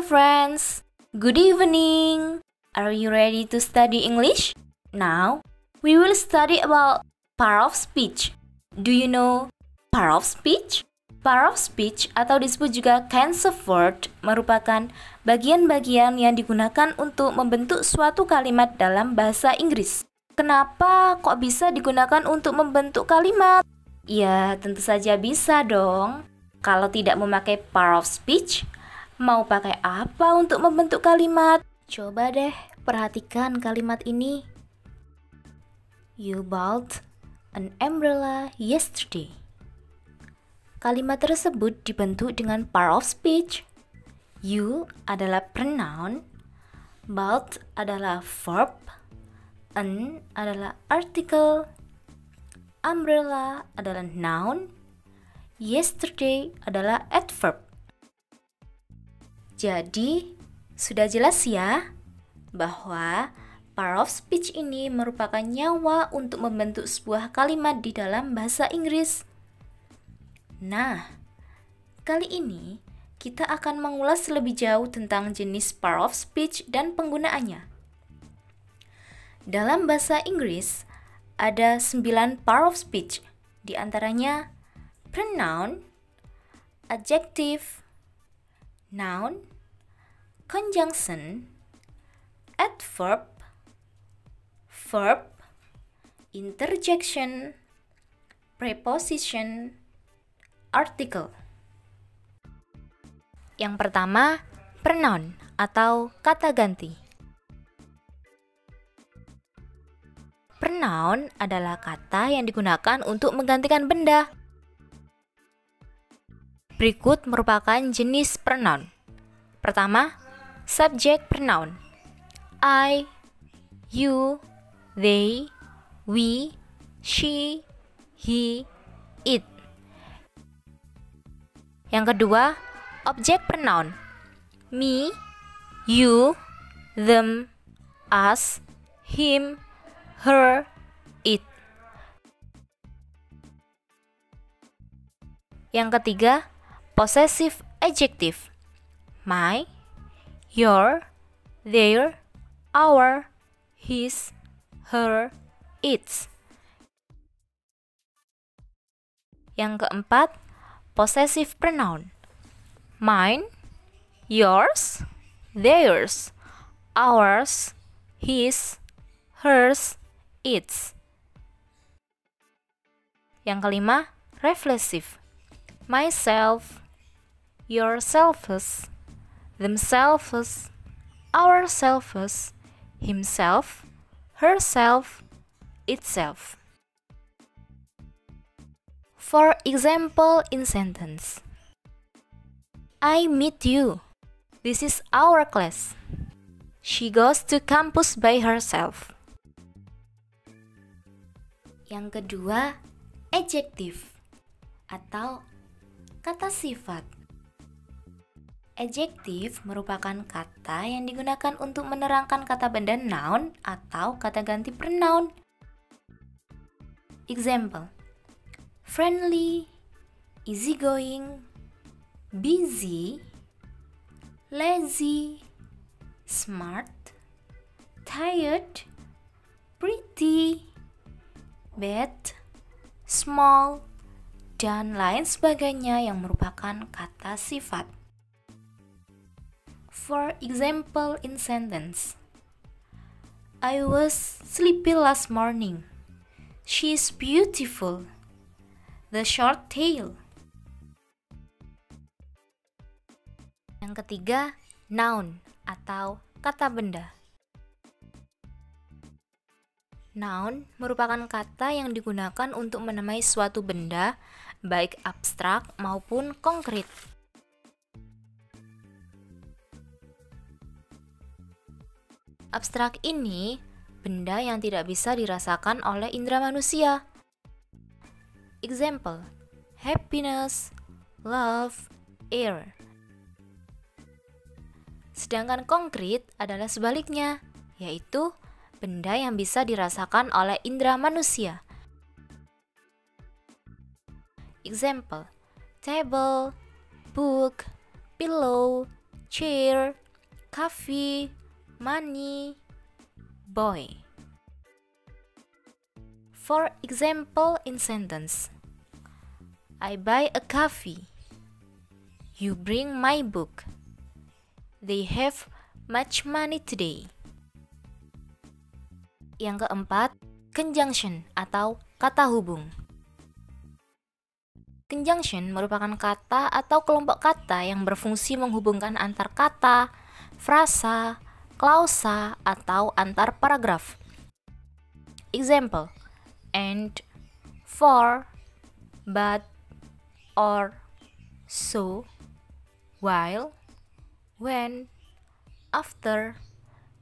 Hi friends, good evening. Are you ready to study English? Now, we will study about part of speech. Do you know part of speech? Part of speech atau disebut juga kinds of word merupakan bagian-bagian yang digunakan untuk membentuk suatu kalimat dalam bahasa Inggris. Kenapa kok bisa digunakan untuk membentuk kalimat? Ya, tentu saja bisa dong. Kalau tidak memakai part of speech, mau pakai apa untuk membentuk kalimat? Coba deh perhatikan kalimat ini. You bought an umbrella yesterday. Kalimat tersebut dibentuk dengan part of speech. You adalah pronoun, bought adalah verb, an adalah article, umbrella adalah noun, yesterday adalah adverb. Jadi, sudah jelas ya bahwa part of speech ini merupakan nyawa untuk membentuk sebuah kalimat di dalam bahasa Inggris. Nah, kali ini kita akan mengulas lebih jauh tentang jenis part of speech dan penggunaannya. Dalam bahasa Inggris, ada 9 part of speech, di antaranya pronoun, adjective, noun, conjunction, adverb, verb, interjection, preposition, article. Yang pertama, pronoun atau kata ganti. Pronoun adalah kata yang digunakan untuk menggantikan benda. Berikut merupakan jenis pronoun. Pertama, subject pronoun. I, you, they, we, she, he, it. Yang kedua, object pronoun. Me, you, them, us, him, her, it. Yang ketiga, possessive adjective. My, your, their, our, his, her, its. Yang keempat, possessive pronoun. Mine, yours, theirs, ours, his, hers, its. Yang kelima, reflexive. Myself, yourselves, themselves, ourselves, himself, herself, itself. For example in sentence, I meet you. This is our class. She goes to campus by herself. Yang kedua, adjective atau kata sifat. Adjective merupakan kata yang digunakan untuk menerangkan kata benda noun atau kata ganti pronoun. Example, friendly, easygoing, busy, lazy, smart, tired, pretty, bad, small, dan lain sebagainya yang merupakan kata sifat. For example in sentence, I was sleepy last morning. She is beautiful. The short tail. Yang ketiga, noun atau kata benda. Noun merupakan kata yang digunakan untuk menamai suatu benda, baik abstrak maupun konkret. Abstrak ini benda yang tidak bisa dirasakan oleh indera manusia. Example, happiness, love, air. Sedangkan konkret adalah sebaliknya, yaitu benda yang bisa dirasakan oleh indera manusia. Example, table, book, pillow, chair, coffee, money, boy. For example in sentence, I buy a coffee. You bring my book. They have much money today. Yang keempat, conjunction atau kata hubung. Conjunction merupakan kata atau kelompok kata yang berfungsi menghubungkan antar kata, frasa, klausa, atau antar paragraf. Example, and, for, but, or, so, while, when, after,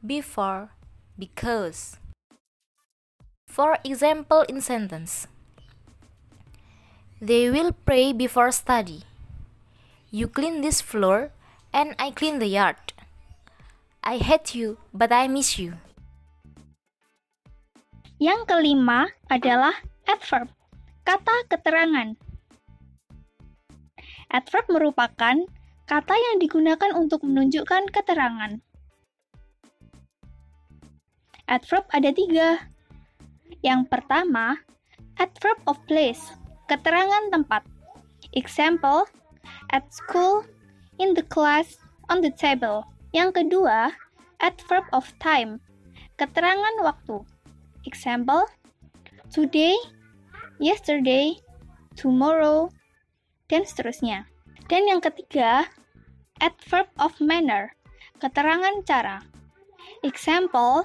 before, because. For example in sentence, they will pray before study. You clean this floor and I clean the yard. I hate you, but I miss you. Yang kelima adalah adverb, kata keterangan. Adverb merupakan kata yang digunakan untuk menunjukkan keterangan. Adverb ada 3. Yang pertama, adverb of place, keterangan tempat. Example, at school, in the class, on the table. Yang kedua, adverb of time, keterangan waktu. Example, today, yesterday, tomorrow, dan seterusnya. Dan yang ketiga, adverb of manner, keterangan cara. Example,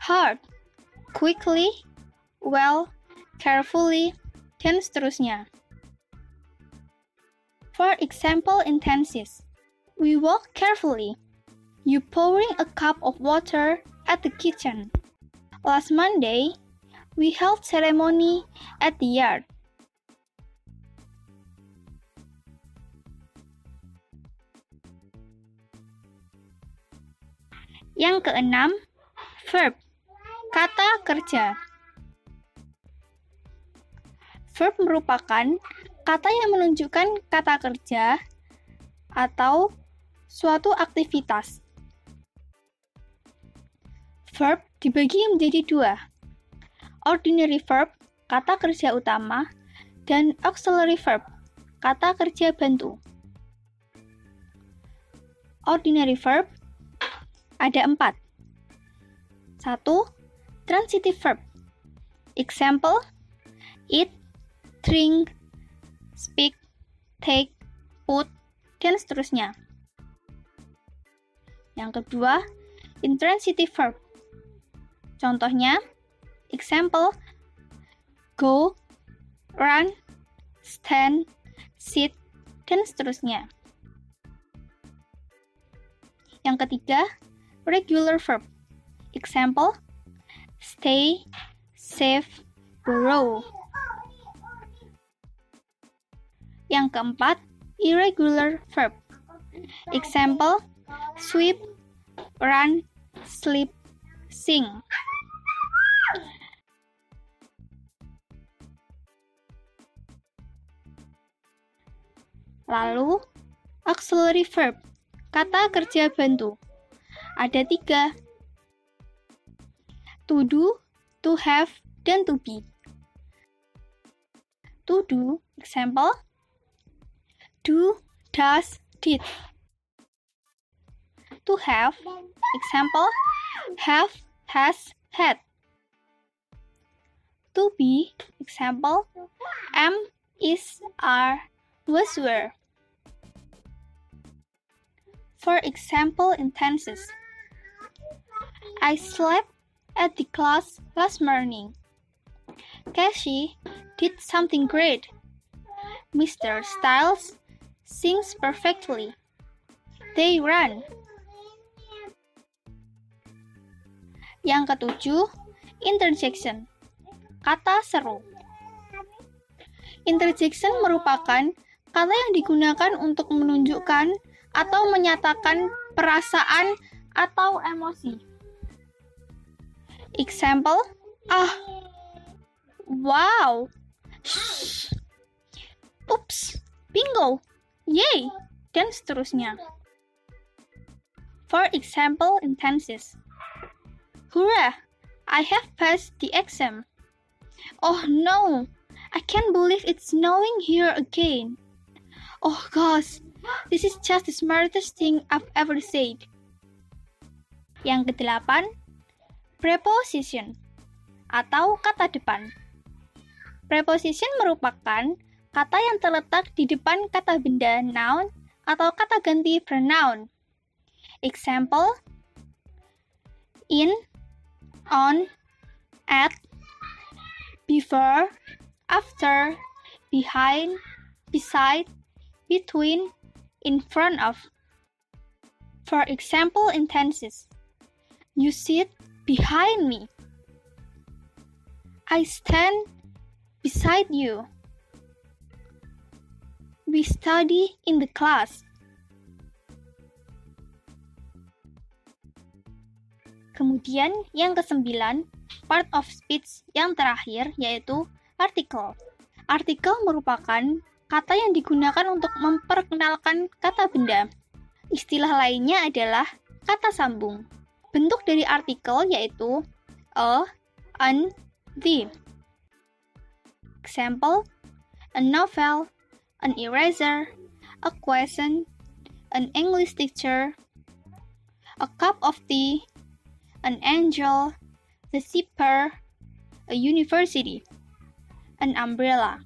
hard, quickly, well, carefully, dan seterusnya. For example in tenses, we walk carefully. You pouring a cup of water at the kitchen. Last Monday, we held ceremony at the yard. Yang keenam, verb, kata kerja. Verb merupakan kata yang menunjukkan kata kerja atau suatu aktivitas. Verb dibagi menjadi 2. Ordinary verb, kata kerja utama, dan auxiliary verb, kata kerja bantu. Ordinary verb ada 4. 1. Transitive verb. Example, eat, drink, speak, take, put, dan seterusnya. Yang kedua, intransitive verb. Contohnya, example, go, run, stand, sit, dan seterusnya. Yang ketiga, regular verb. Example, stay, save, grow. Yang keempat, irregular verb. Example, sweep, run, sleep, sing. Lalu, auxiliary verb, kata kerja bantu. Ada 3. To do, to have, dan to be. To do, example, do, does, did. To have, example, have, has, had. To be, example, am, is, are, was, were. For example in tenses, I slept at the class last morning. Cassie did something great. Mr. Styles sings perfectly. They run. Yang ketujuh, interjection, kata seru. Interjection merupakan kata yang digunakan untuk menunjukkan atau menyatakan perasaan atau emosi. Example, wow, oops, bingo, yay, dan seterusnya. For example sentences. Hurrah! I have passed the exam. Oh no! I can't believe it's snowing here again. Oh gosh, this is just the smartest thing I've ever said. Yang kedelapan, preposition atau kata depan. Preposition merupakan kata yang terletak di depan kata benda noun atau kata ganti pronoun. Example, in, on, at, before, after, behind, beside, between, in front of. For example sentences. You sit behind me. I stand beside you. We study in the class. Kemudian yang kesembilan, part of speech yang terakhir yaitu artikel. Artikel merupakan kata yang digunakan untuk memperkenalkan kata benda. Istilah lainnya adalah kata sambung. Bentuk dari artikel yaitu a, an, the. Example, a novel, an eraser, a question, an English teacher, a cup of tea, an angel, the zipper, a university, an umbrella.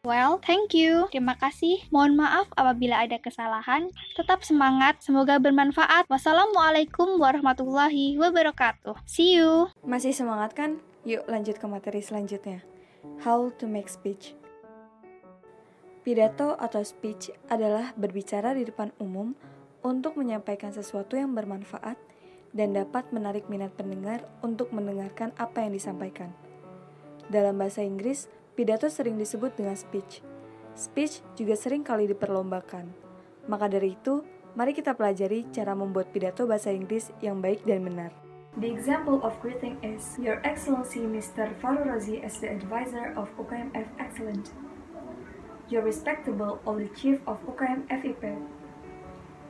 Well, thank you. Terima kasih. Mohon maaf apabila ada kesalahan. Tetap semangat, semoga bermanfaat. Wassalamualaikum warahmatullahi wabarakatuh. See you. Masih semangat kan? Yuk lanjut ke materi selanjutnya. How to make speech. Pidato atau speech adalah berbicara di depan umum untuk menyampaikan sesuatu yang bermanfaat dan dapat menarik minat pendengar untuk mendengarkan apa yang disampaikan. Dalam bahasa Inggris, pidato sering disebut dengan speech. Speech juga sering kali diperlombakan. Maka dari itu, mari kita pelajari cara membuat pidato bahasa Inggris yang baik dan benar. The example of greeting is, Your Excellency Mr. Farou Razi as the advisor of UKMF Excellent. Your respectable Old Chief of UKMF IP.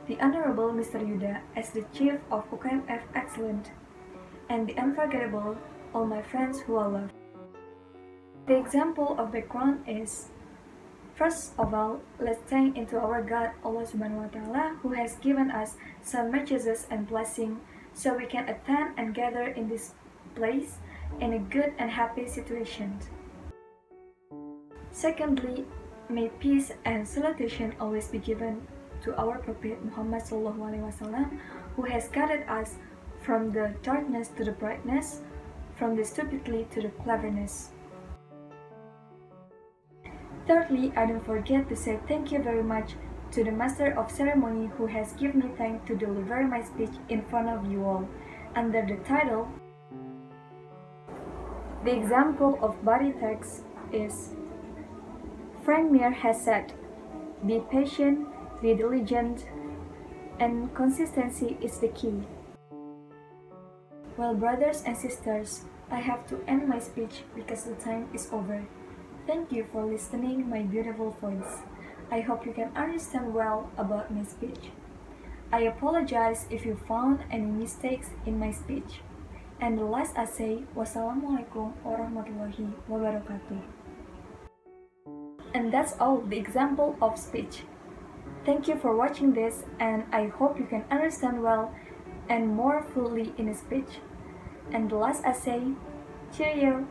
The Honorable Mr. Yuda as the Chief of UKMF Excellent. And the unforgettable, all my friends who I love. The example of background is, first of all, let's thank into our God Allah Subhanahu wa Ta'ala who has given us some mercies and blessing so we can attend and gather in this place in a good and happy situation. Secondly, may peace and salutation always be given to our Prophet Muhammad Sallallahu Alaihi Wasallam who has guided us from the darkness to the brightness, from the stupidity to the cleverness. Thirdly, I don't forget to say thank you very much to the Master of Ceremony who has given me time to deliver my speech in front of you all, under the title. The example of body text is, Frank Mir has said, be patient, be diligent, and consistency is the key. Well, brothers and sisters, I have to end my speech because the time is over. Thank you for listening my beautiful voice. I hope you can understand well about my speech. I apologize if you found any mistakes in my speech. And the last I say, wassalamualaikum warahmatullahi wabarakatuh. And that's all the example of speech. Thank you for watching this, and I hope you can understand well and more fully in a speech. And the last I say, cheerio!